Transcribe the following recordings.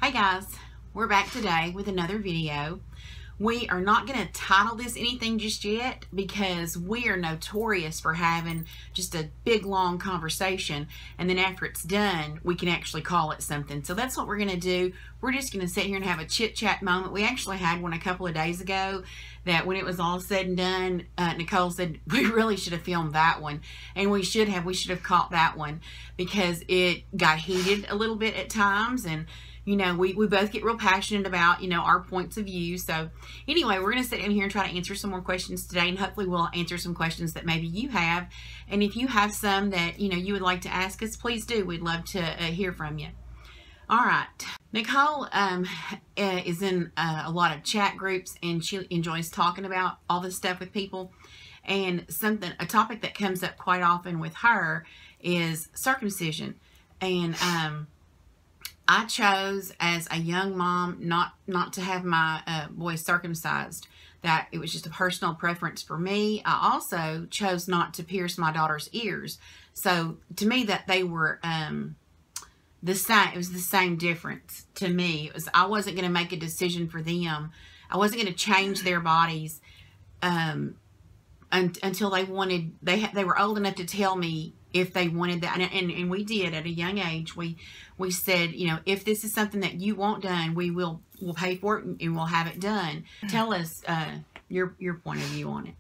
Hey guys, we're back today with another video. We are not going to title this anything just yet because we are notorious for having just a big long conversation, and then after it's done we can actually call it something. So that's what we're going to do. We're just going to sit here and have a chit chat moment. We actually had one a couple of days ago that when it was all said and done, Nicole said we really should have filmed that one, and we should have caught that one because it got heated a little bit at times, and you know, we both get real passionate about, you know, our points of view. So anyway, we're going to sit in here and try to answer some more questions today, and hopefully we'll answer some questions that maybe you have. And if you have some that, you know, you would like to ask us, please do. We'd love to hear from you. All right. Nicole is in a lot of chat groups, and she enjoys talking about all this stuff with people. And a topic that comes up quite often with her is circumcision. And I chose as a young mom not to have my boy circumcised. That it was just a personal preference for me. I also chose not to pierce my daughter's ears. So to me that they were the same. It was the same difference to me. I wasn't going to make a decision for them. I wasn't going to change their bodies until they wanted. They were old enough to tell me if they wanted that, and we did at a young age. We said, you know, if this is something that you want done, we'll pay for it and we'll have it done. Tell us your point of view on it.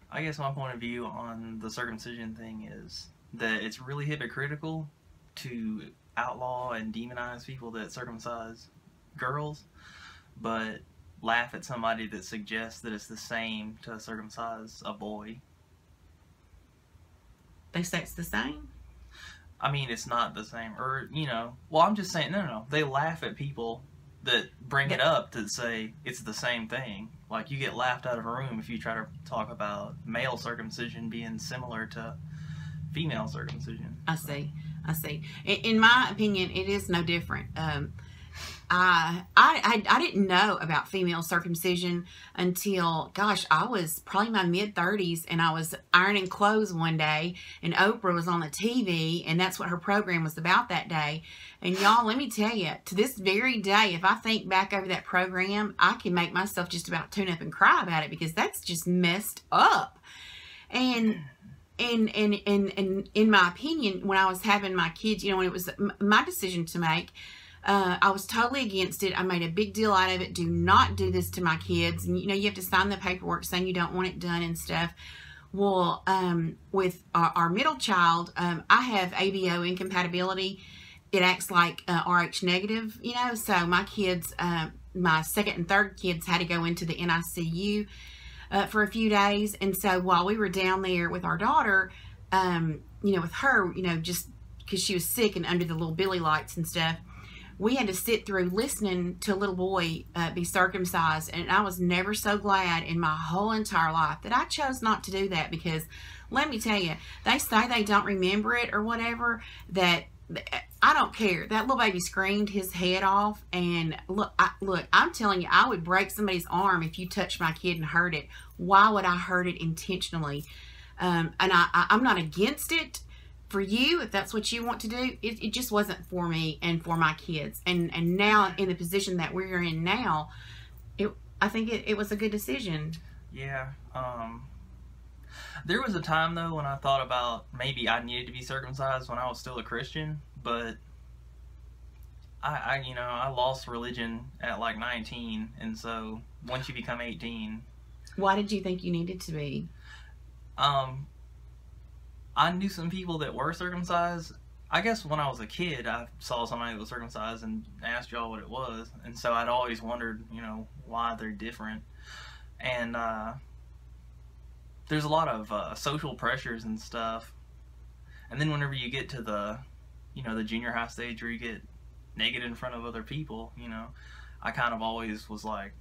I guess my point of view on the circumcision thing is that it's really hypocritical to outlaw and demonize people that circumcise girls, but laugh at somebody that suggests that it's the same to circumcise a boy. They say it's the same? I mean, it's not the same. Or, you know, well, I'm just saying, no. They laugh at people that bring it up to say it's the same thing. Like, you get laughed out of a room if you try to talk about male circumcision being similar to female circumcision. I see. In my opinion, it is no different. I didn't know about female circumcision until, gosh, I was probably my mid-30s, and I was ironing clothes one day, and Oprah was on the TV, and that's what her program was about that day. And y'all, let me tell you, to this very day, if I think back over that program, I can make myself just about tune up and cry about it because that's just messed up. And in my opinion, when I was having my kids, you know, when it was my decision to make, I was totally against it. I made a big deal out of it. Do not do this to my kids. And, you know, you have to sign the paperwork saying you don't want it done and stuff. Well, with our middle child, I have ABO incompatibility. It acts like RH negative, you know. So my kids, my second and third kids had to go into the NICU for a few days. And so while we were down there with our daughter, you know, with her, you know, just because she was sick and under the little billy lights and stuff, we had to sit through listening to a little boy be circumcised. And I was never so glad in my whole entire life that I chose not to do that, because let me tell you, they say they don't remember it or whatever, that I don't care. That little baby screamed his head off, and look, I'm telling you, I would break somebody's arm if you touched my kid and hurt it. Why would I hurt it intentionally? And I'm not against it for you if that's what you want to do. It just wasn't for me and for my kids. And now in the position that we're in now, I think it was a good decision. Yeah. There was a time though when I thought about maybe I needed to be circumcised when I was still a Christian, but I lost religion at like 19, and so once you become 18. Why did you think you needed to be? I knew some people that were circumcised. I guess when I was a kid, I saw somebody that was circumcised and asked y'all what it was. And so I'd always wondered, you know, why they're different. And there's a lot of social pressures and stuff. And then whenever you get to the, you know, the junior high stage where you get naked in front of other people, you know, I kind of always was like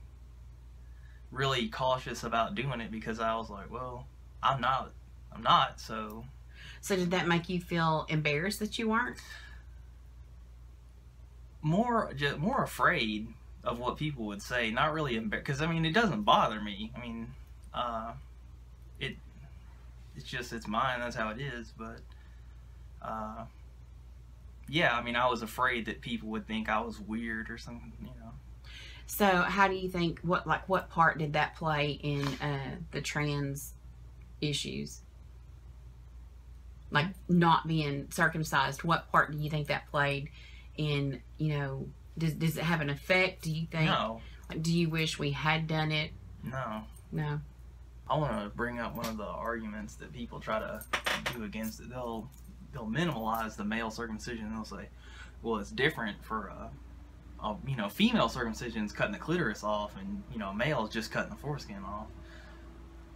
really cautious about doing it because I was like, well, I'm not, so... So did that make you feel embarrassed that you weren't? More afraid of what people would say. Not really embarrassed, because I mean, it doesn't bother me. I mean, it's mine. That's how it is. But yeah, I mean, I was afraid that people would think I was weird or something, you know. So how do you think, what part did that play in the trans issues? Like not being circumcised, what part do you think that played in, you know, does it have an effect? Do you think? No. Like, do you wish we had done it? No. No. I want to bring up one of the arguments that people try to do against it. They'll minimalize the male circumcision. They'll say, well, it's different for you know, female circumcision is cutting the clitoris off, and you know, male is just cutting the foreskin off.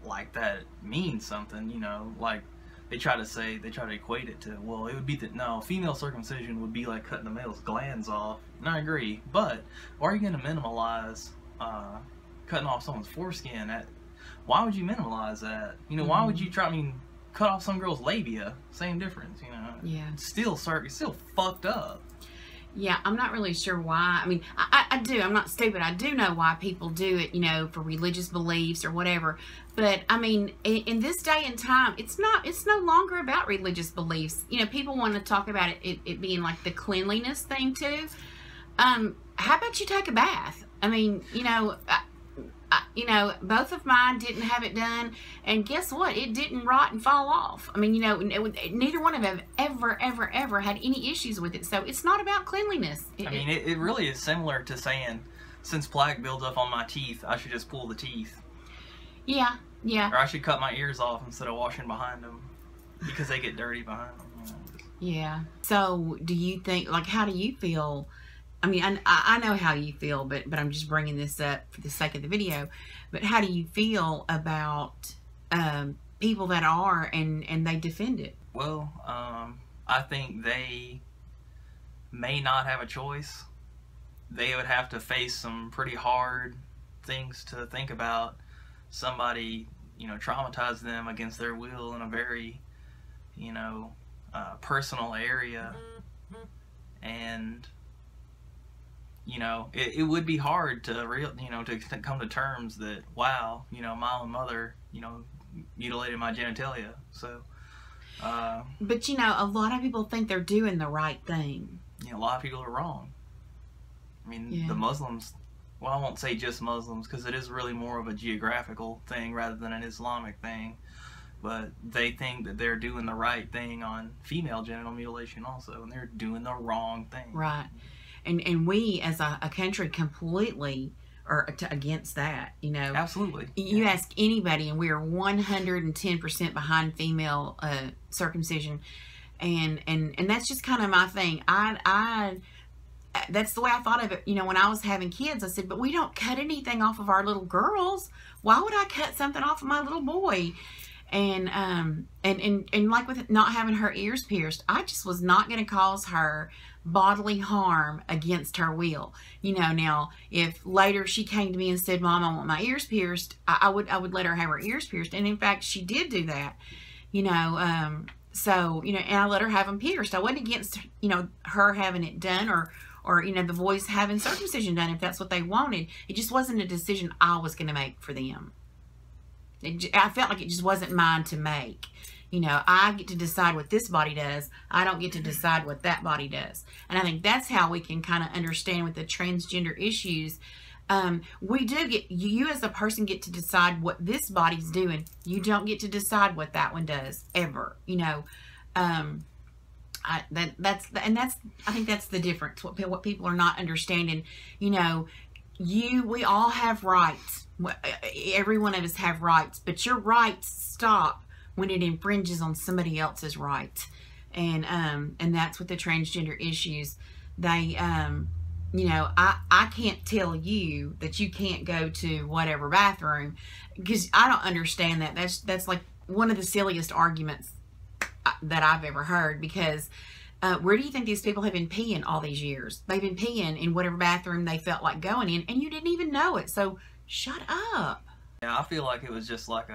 Like that means something, you know. Like they try to equate it to, well, it would be that, no, female circumcision would be like cutting the male's glands off. And I agree, but why are you going to minimalize cutting off someone's foreskin? Why would you minimalize that? You know, why would you try? I mean, cut off some girl's labia, same difference. You know, yeah, it's still fucked up. Yeah, I'm not really sure why. I mean, I do. I'm not stupid. I do know why people do it, you know, for religious beliefs or whatever. But, I mean, in this day and time, it's no longer about religious beliefs. You know, people want to talk about it being like the cleanliness thing, too. How about you take a bath? I mean, you know, both of mine didn't have it done, and guess what? It didn't rot and fall off. I mean, you know, neither one of them ever had any issues with it. So it's not about cleanliness. I mean, it really is similar to saying, since plaque builds up on my teeth, I should just pull the teeth. Yeah, yeah. Or I should cut my ears off instead of washing behind them, because they get dirty behind them. You know, yeah. So do you think, like, how do you feel? I mean, I know how you feel, but I'm just bringing this up for the sake of the video. But how do you feel about people that are and they defend it? Well, I think they may not have a choice. They would have to face some pretty hard things to think about. Somebody, you know, traumatized them against their will in a very, you know, personal area, and you know, it would be hard to to come to terms that, wow, you know, my own mother, you know, mutilated my genitalia. So, but you know, a lot of people think they're doing the right thing. You know, a lot of people are wrong. I mean, yeah. The Muslims, well, I won't say just Muslims, because it is really more of a geographical thing rather than an Islamic thing. But they think that they're doing the right thing on female genital mutilation also, and they're doing the wrong thing. Right. And we as a country completely are against that, you know. Absolutely. You ask anybody, and we are 110% behind female circumcision, and that's just kind of my thing. That's the way I thought of it. You know, when I was having kids, I said, but we don't cut anything off of our little girls. Why would I cut something off of my little boy? And like with not having her ears pierced, I just was not going to cause her bodily harm against her will. You know, now if later she came to me and said, Mom, I want my ears pierced, I would let her have her ears pierced. And in fact, she did do that, you know. So, you know, and I let her have them pierced. I wasn't against, you know, her having it done or you know, the boys having circumcision done if that's what they wanted. It just wasn't a decision I was going to make for them. I felt like it just wasn't mine to make. You know, I get to decide what this body does. I don't get to decide what that body does. And I think that's how we can kind of understand with the transgender issues. We do get, you as a person get to decide what this body's doing. You don't get to decide what that one does, ever. You know, I think that's the difference. What people are not understanding. You know, we all have rights. Every one of us have rights, but your rights stop when it infringes on somebody else's rights. And that's with the transgender issues. They, you know, I can't tell you that you can't go to whatever bathroom, because I don't understand that. That's like one of the silliest arguments that I've ever heard, because where do you think these people have been peeing all these years? They've been peeing in whatever bathroom they felt like going in, and you didn't even know it. So shut up. Yeah, I feel like it was just like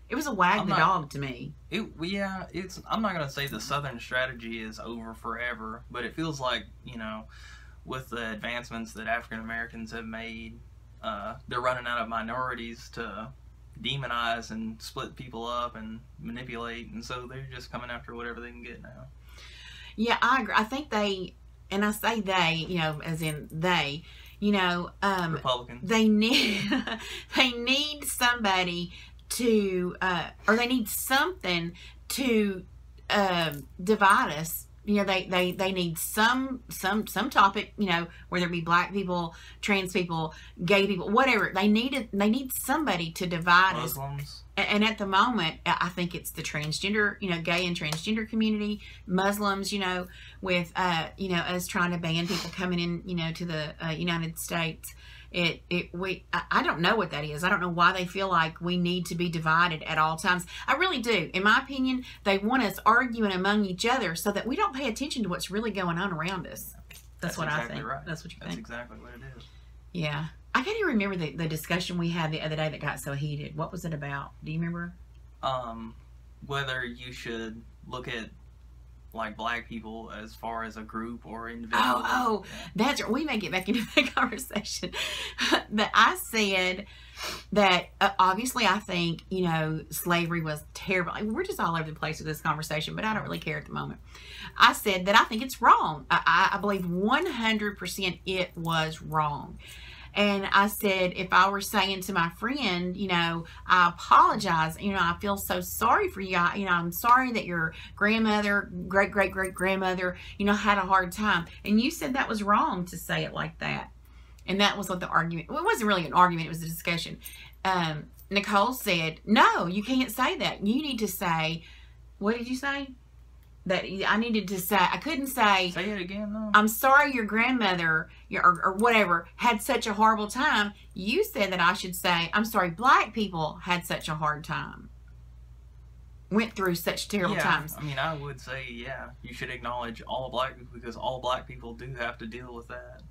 it was a wag the dog to me. I'm not going to say the Southern strategy is over forever, but it feels like, you know, with the advancements that African Americans have made, they're running out of minorities to demonize and split people up and manipulate, and so they're just coming after whatever they can get now. Yeah, I agree. I think they, and I say they, as in they, Republicans. they need they need somebody to, or they need something to divide us. They need some topic, whether it be black people, trans people, gay people, whatever. They need somebody to divide Muslims. us. And at the moment, I think it's the transgender, gay and transgender community, Muslims, with us trying to ban people coming in, to the United States. I don't know what that is. I don't know why they feel like we need to be divided at all times. I really do. In my opinion, they want us arguing among each other so that we don't pay attention to what's really going on around us. That's what exactly I think. Right. That's what you think. That's exactly what it is. Yeah. I can't even remember the discussion we had the other day that got so heated. What was it about? Do you remember? Whether you should look at like black people as far as a group or individual. Oh, that's right. We may get back into that conversation. But I said that obviously I think, slavery was terrible. We're just all over the place with this conversation, but I don't really care at the moment. I said that I think it's wrong. I believe 100% it was wrong. And I said, if I were saying to my friend, I apologize, I feel so sorry for you. I'm sorry that your grandmother, great-great-great-grandmother, had a hard time. And you said that was wrong to say it like that. And that was what the argument, well, it wasn't really an argument, it was a discussion. Nicole said, no, you can't say that. You need to say, what did you say? That I needed to say, I couldn't say it again, though. I'm sorry your grandmother or whatever had such a horrible time. You said that I should say, I'm sorry black people had such a hard time, went through such terrible times. I mean, I would say, yeah, you should acknowledge all black people because all black people do have to deal with that.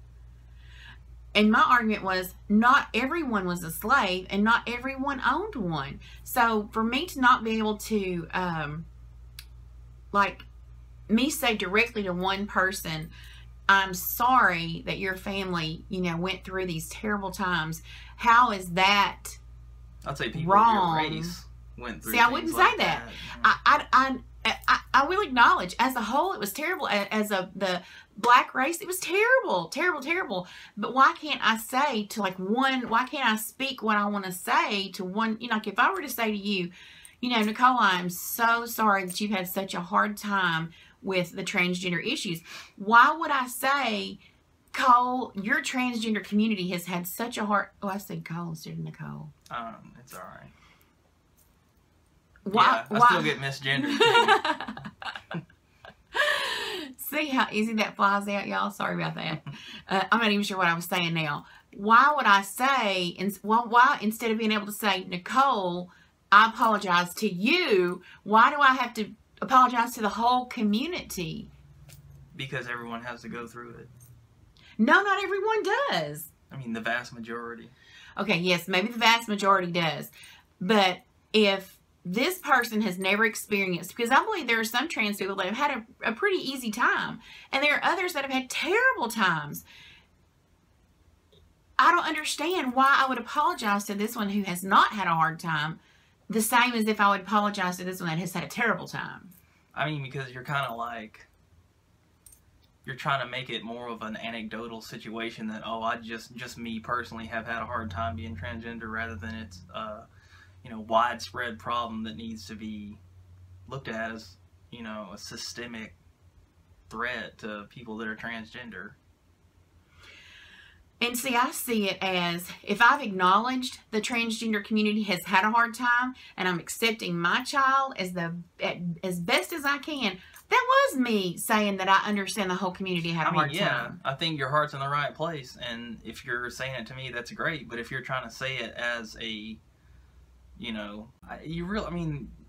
And my argument was, not everyone was a slave and not everyone owned one. So for me to not be able to like me say directly to one person, I'm sorry that your family, went through these terrible times. How is that I'd say people wrong? Of your race went through. See, I wouldn't say that. I will acknowledge, as a whole, it was terrible. As the black race, it was terrible, terrible, terrible. But why can't I say to one? Why can't I speak what I want to say to one? Like if I were to say to you, Nicole, I'm so sorry that you've had such a hard time with the transgender issues. Why would I say, Cole, your transgender community has had such a hard... Oh, I said Cole instead of Nicole. It's all right. Why? I still get misgendered. See how easy that flies out, y'all? Sorry about that. I'm not even sure what I was saying now. Why would I say... why, instead of being able to say, Nicole, I apologize to you, why do I have to apologize to the whole community? Because everyone has to go through it. No, not everyone does. I mean, the vast majority. Okay, yes, maybe the vast majority does. But if this person has never experienced, because I believe there are some trans people that have had a pretty easy time, and there are others that have had terrible times. I don't understand why I would apologize to this one who has not had a hard time the same as if I would apologize to this one that has had a terrible time. I mean, because you're kind of like, you're trying to make it more of an anecdotal situation that, oh, I just me personally have had a hard time being transgender, rather than it's widespread problem that needs to be looked at as, a systemic threat to people that are transgender. And see, I see it as, if I've acknowledged the transgender community has had a hard time, and I'm accepting my child as best as I can, that was me saying that I understand the whole community had a hard time. I think your heart's in the right place, and if you're saying it to me, that's great. But if you're trying to say it as a,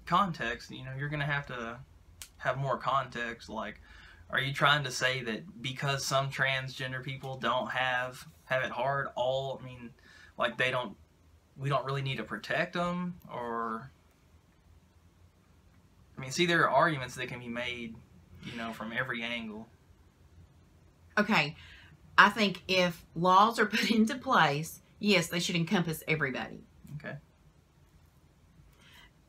context, you're going to have more context. Like, are you trying to say that because some transgender people don't have it hard, we don't really need to protect them? Or, there are arguments that can be made, from every angle. Okay, I think if laws are put into place, yes, they should encompass everybody. Okay.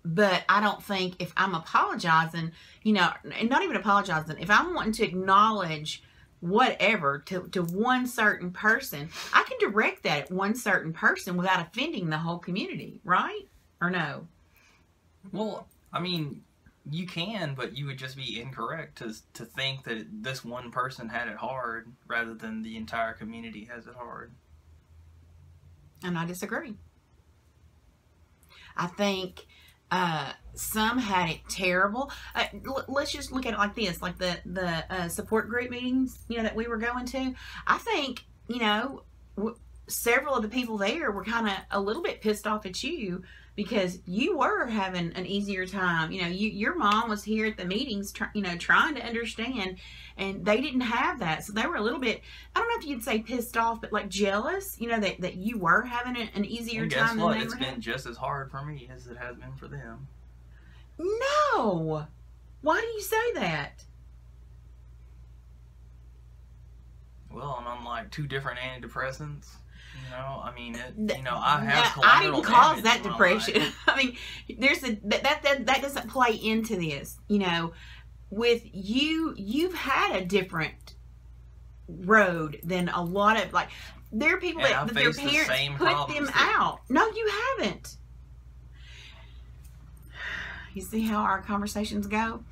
But I don't think if I'm apologizing, you know, and not even apologizing, if I'm wanting to acknowledge whatever to one certain person, I can direct that at one certain person without offending the whole community, right? Or no? Well, I mean, you can, but you would just be incorrect to think that this one person had it hard rather than the entire community has it hard. And I disagree. I think some had it terrible. Let's just look at it like this, like the support group meetings, you know, that we were going to. I think, you know, several of the people there were kind of a little bit pissed off at you because you were having an easier time. You know, your mom was here at the meetings, you know, trying to understand, and they didn't have that. So they were a little bit, I don't know if you'd say pissed off, but like jealous, you know, that you were having an easier time than they were having. Guess what? It's been just as hard for me as it has been for them. No! Why do you say that? Well, I'm on like 2 different antidepressants. You know, I mean, you know, I have I didn't cause that depression. I mean, there's that doesn't play into this. You know, with you've had a different road than a lot of, like, there are people that their parents put them out. No, you haven't. You see how our conversations go?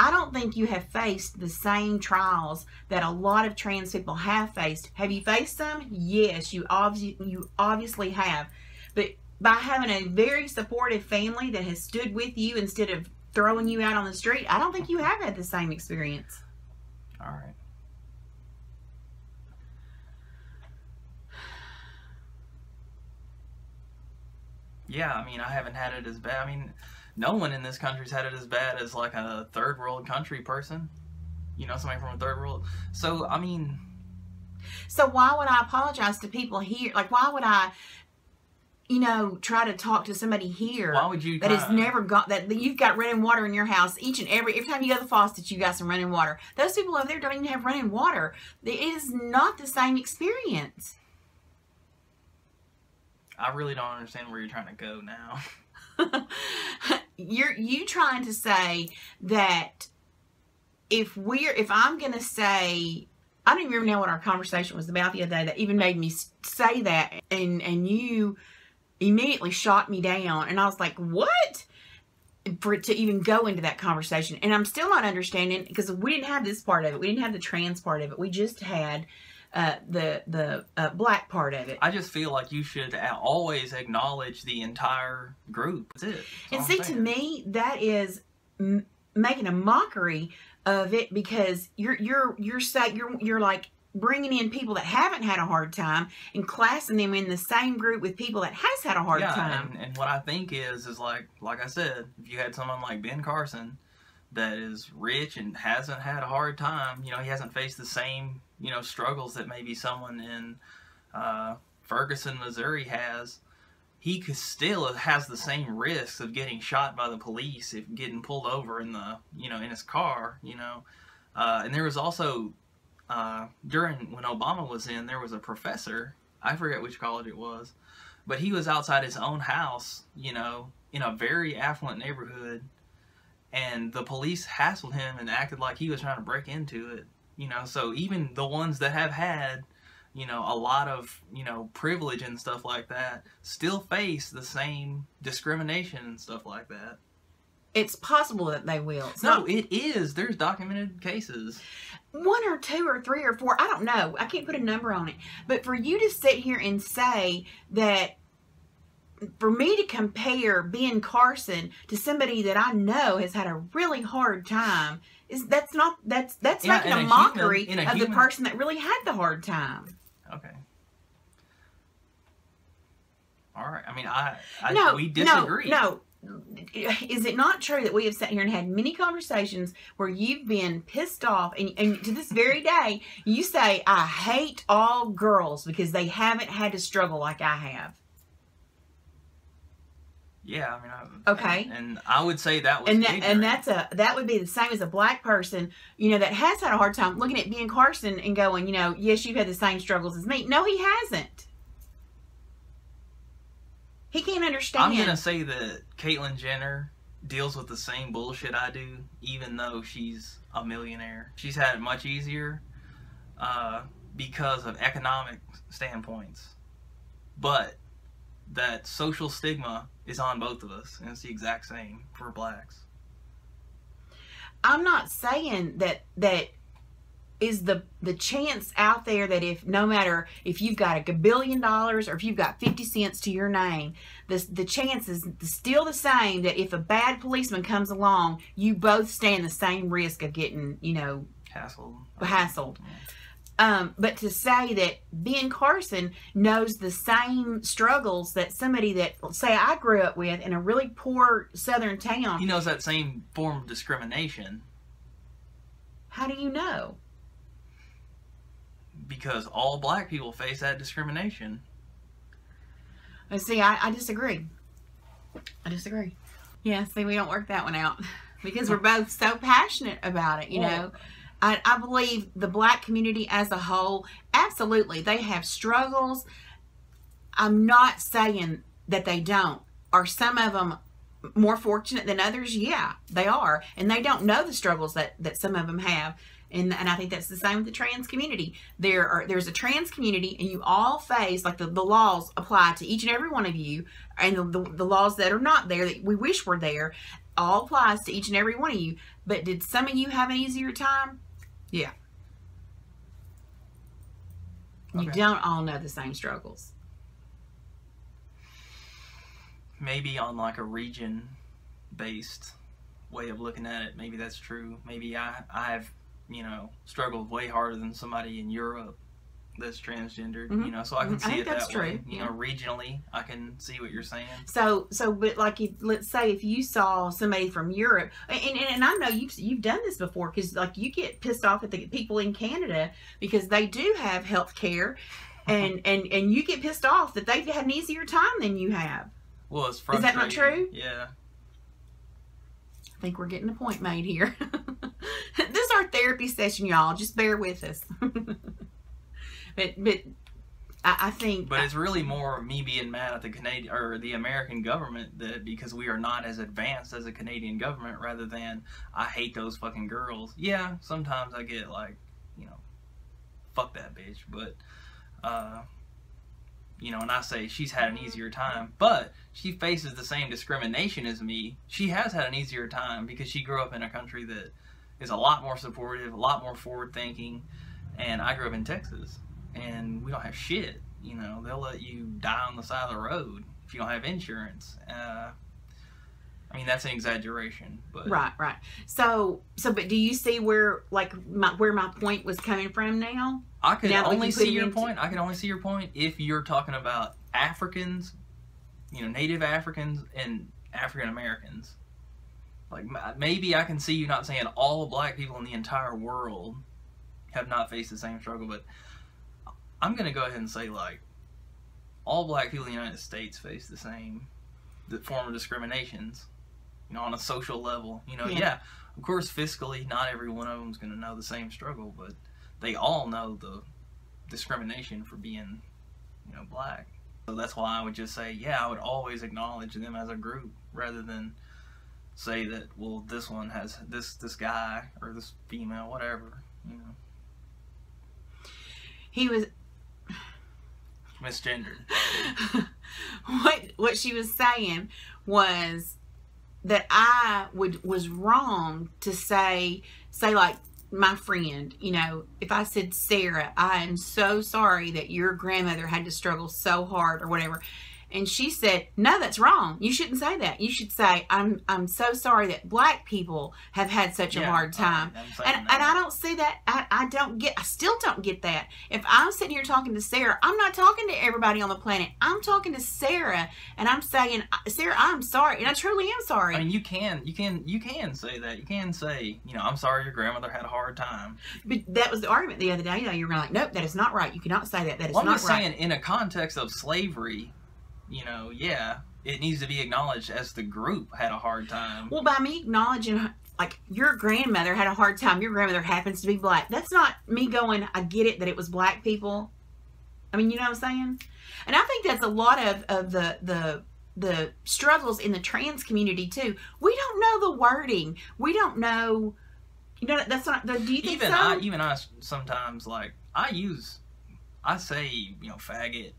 I don't think you have faced the same trials that a lot of trans people have faced. Have you faced them? Yes, you obviously have. But by having a very supportive family that has stood with you instead of throwing you out on the street, I don't think you have had the same experience. All right. Yeah, I mean, I haven't had it as bad. I mean, no one in this country's had it as bad as like a third world country person. You know, somebody from a third world. So, I mean... So why would I apologize to people here? Like, why would I, you know, try to talk to somebody here why would you that has never got, that you've got running water in your house each and every time you go to the faucet, you got some running water. Those people over there don't even have running water. It is not the same experience. I really don't understand where you're trying to go now. You trying to say that if I'm going to say, I don't even remember now what our conversation was about the other day that even made me say that, and you immediately shot me down, and I was like, what? For it to even go into that conversation. And I'm still not understanding, because we didn't have this part of it. We didn't have the trans part of it. We just had the black part of it. I just feel like you should always acknowledge the entire group. That's it. And see, to me, that is making a mockery of it, because you're like bringing in people that haven't had a hard time and classing them in the same group with people that has had a hard time. And what I think is like I said, if you had someone like Ben Carson that is rich and hasn't had a hard time, you know, he hasn't faced the same, you know, struggles that maybe someone in Ferguson, Missouri has, he still has the same risks of getting shot by the police, if getting pulled over in the, you know, in his car, you know. And there was also, during, when Obama was in, there was a professor, I forget which college it was, but he was outside his own house, you know, in a very affluent neighborhood, and the police hassled him and acted like he was trying to break into it. You know, so even the ones that have had, you know, a lot of, you know, privilege and stuff like that still face the same discrimination and stuff like that. It's possible that they will. It is. There's documented cases. 1 or 2 or 3 or 4, I don't know. I can't put a number on it. But for you to sit here and say that, for me to compare Ben Carson to somebody that I know has had a really hard time, that's making a mockery of the person that really had the hard time. Okay. All right. I mean, we disagree. No. Is it not true that we have sat here and had many conversations where you've been pissed off, and to this very day, you say, I hate all girls because they haven't had to struggle like I have? Yeah, I mean, okay, and I would say that was that would be the same as a black person, you know, that has had a hard time looking at Ben Carson and going, you know, yes, you've had the same struggles as me. No, he hasn't. He can't understand. I'm gonna say that Caitlyn Jenner deals with the same bullshit I do, even though she's a millionaire. She's had it much easier because of economic standpoints. But that social stigma is on both of us, and it's the exact same for blacks. I'm not saying that is the chance out there that if no matter if you've got $1 billion or if you've got 50 cents to your name, the chance is still the same that if a bad policeman comes along, you both stand the same risk of getting, you know, hassled. But to say that Ben Carson knows the same struggles that somebody that, say, I grew up with in a really poor southern town. He knows that same form of discrimination. How do you know? Because all black people face that discrimination. See, I disagree. I disagree. Yeah, see, we don't work that one out because we're both so passionate about it, you know. I believe the black community as a whole, absolutely, they have struggles. I'm not saying that they don't. Are some of them more fortunate than others? Yeah, they are. And they don't know the struggles that some of them have. And I think that's the same with the trans community. There's a trans community, and you all face, like the laws apply to each and every one of you, and the laws that are not there, that we wish were there, all applies to each and every one of you. But did some of you have an easier time? Yeah. Okay. You don't all know the same struggles. Maybe on like a region-based way of looking at it, maybe that's true. Maybe I've, you know, struggled way harder than somebody in Europe that's transgendered, you know, so I can see it that way. You know, regionally, I can see what you're saying. So, but like, let's say if you saw somebody from Europe, and I know you've done this before, because like you get pissed off at the people in Canada because they do have health care, and you get pissed off that they've had an easier time than you have. Well, it's frustrating. Is that not true? Yeah. I think we're getting a point made here. This is our therapy session, y'all. Just bear with us. But I think. But it's really more me being mad at the Canadian or the American government that because we are not as advanced as the Canadian government, rather than I hate those fucking girls. Yeah, sometimes I get like, you know, fuck that bitch. But you know, and I say she's had an easier time, but she faces the same discrimination as me. She has had an easier time because she grew up in a country that is a lot more supportive, a lot more forward-thinking, and I grew up in Texas, and we don't have shit. You know, they'll let you die on the side of the road if you don't have insurance. I mean, that's an exaggeration, but right. So, but do you see where, like, where my point was coming from now? I can only see your point. I can only see your point if you're talking about Africans, you know, Native Africans and African Americans. Like, maybe I can see you not saying all black people in the entire world have not faced the same struggle, but I'm going to go ahead and say, like, all black people in the United States face the same form of discriminations, you know, on a social level. You know, yeah, of course, fiscally, not every one of them is going to know the same struggle, but they all know the discrimination for being, you know, black. So that's why I would just say, yeah, I would always acknowledge them as a group rather than say that, well, this one has this guy or this female, whatever, you know. He was misgendered. What she was saying was that I was wrong to say like, my friend, you know, if I said, Sarah, I am so sorry that your grandmother had to struggle so hard or whatever. And she said, no, that's wrong. You shouldn't say that. You should say, I'm so sorry that black people have had such a hard time. And I don't see that. I still don't get that. If I'm sitting here talking to Sarah, I'm not talking to everybody on the planet. I'm talking to Sarah, and I'm saying, Sarah, I'm sorry. And I truly am sorry. I mean, you can say that. You can say, you know, I'm sorry your grandmother had a hard time. But that was the argument the other day. You know, you were like, nope, that is not right. You cannot say that. That is not right. I'm just saying, in a context of slavery, you know, yeah, it needs to be acknowledged as the group had a hard time. Well, by me acknowledging, like, your grandmother had a hard time, your grandmother happens to be black. That's not me going, I get it that it was black people. I mean, you know what I'm saying? And I think that's a lot of the the struggles in the trans community too. We don't know the wording. We don't know. You know, that's not. Do you think so? I sometimes, like, I say, you know, faggot.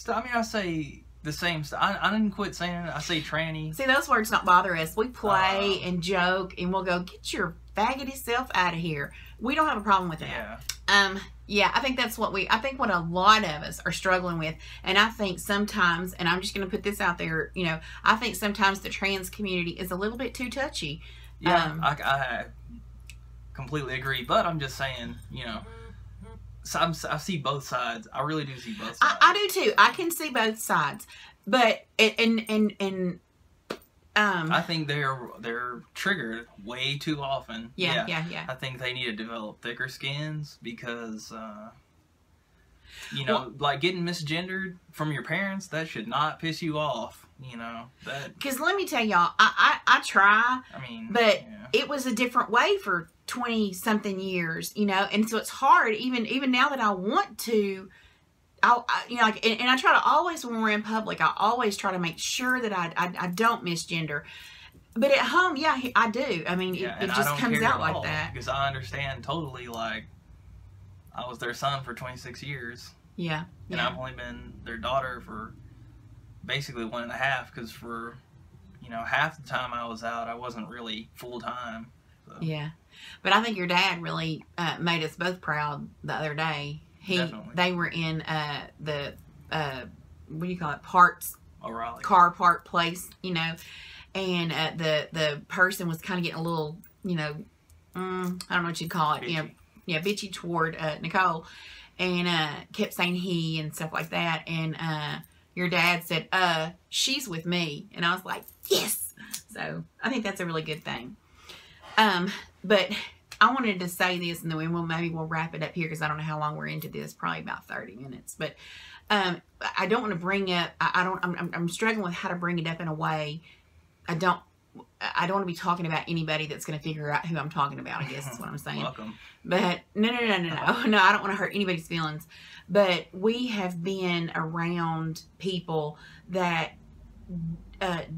I mean, I say the same stuff. I didn't quit saying it. I say tranny. See, those words don't bother us. We play and joke, and we'll go, get your faggoty self out of here. We don't have a problem with that. Yeah. Yeah, I think that's what I think what a lot of us are struggling with. And I think sometimes, and I'm just going to put this out there, you know, I think sometimes the trans community is a little bit too touchy. Yeah, I completely agree. But I'm just saying, you know, so I see both sides. I really do see both sides. I do too. I can see both sides. But, I think they're triggered way too often. Yeah. I think they need to develop thicker skins because, you know, like getting misgendered from your parents, that should not piss you off. You know that. Because let me tell y'all, I try. I mean, but it was a different way for 20-something years, you know, and so it's hard. Even now that I want to. You know, like, and I try to always, when we're in public, I always try to make sure that I don't misgender. But at home, yeah, I do. I mean, it just comes out like that. Because I understand totally, like, I was their son for 26 years. Yeah. And I've only been their daughter for basically 1.5, because for, you know, half the time I was out, I wasn't really full-time. So. Yeah. But I think your dad really made us both proud the other day. They were in the what do you call it, parts O'Reilly car part place, you know, and the person was kind of getting a little, you know, I don't know what you'd call it, bitchy. you know, bitchy toward Nicole, and kept saying he and stuff like that, and your dad said, she's with me, and I was like, yes. So I think that's a really good thing. But I wanted to say this, and then maybe we'll wrap it up here, because I don't know how long we're into this. Probably about 30 minutes. But I don't want to bring up. I'm struggling with how to bring it up in a way. I don't want to be talking about anybody that's going to figure out who I'm talking about. I guess is what I'm saying. Welcome. But no. I don't want to hurt anybody's feelings. But we have been around people that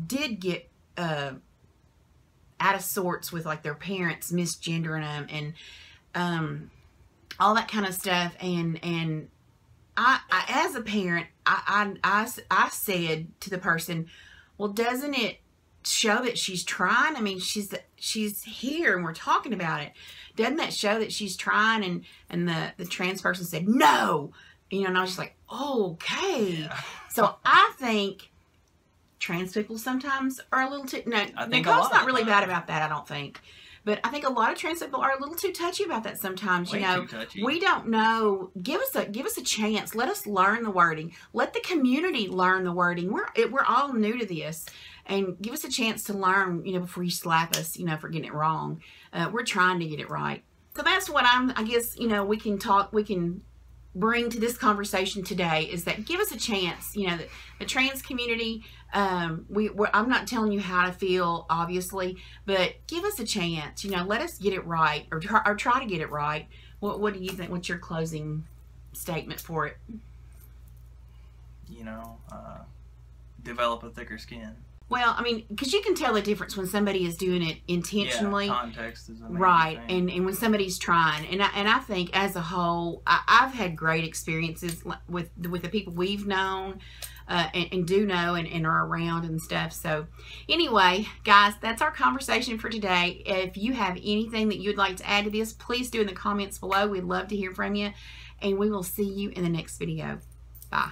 did get out of sorts with, like, their parents misgendering them and all that kind of stuff, and I as a parent, I said to the person, well, doesn't it show that she's trying? I mean, she's here and we're talking about it. Doesn't that show that she's trying? And the trans person said no, you know, and I was just like, okay. Yeah. So I think trans people sometimes are a little too, Nicole's not really bad about that, I don't think. But I think a lot of trans people are a little too touchy about that sometimes. Way you know, too touchy. We don't know. Give us a chance. Let us learn the wording. Let the community learn the wording. We're all new to this, and give us a chance to learn. You know, before you slap us, you know, for getting it wrong. We're trying to get it right. So that's what I guess, you know, we can bring to this conversation today, is that give us a chance. You know, the trans community. I'm not telling you how to feel, obviously, but give us a chance. You know, let us get it right, or try to get it right. What do you think? What's your closing statement for it? You know, develop a thicker skin. Well, I mean, because you can tell the difference when somebody is doing it intentionally. Yeah, context is amazing. Right, and when somebody's trying. And I think as a whole, I've had great experiences with the people we've known. And do know and are around and stuff. So anyway, guys, that's our conversation for today. If you have anything that you'd like to add to this, please do in the comments below. We'd love to hear from you, and we will see you in the next video. Bye.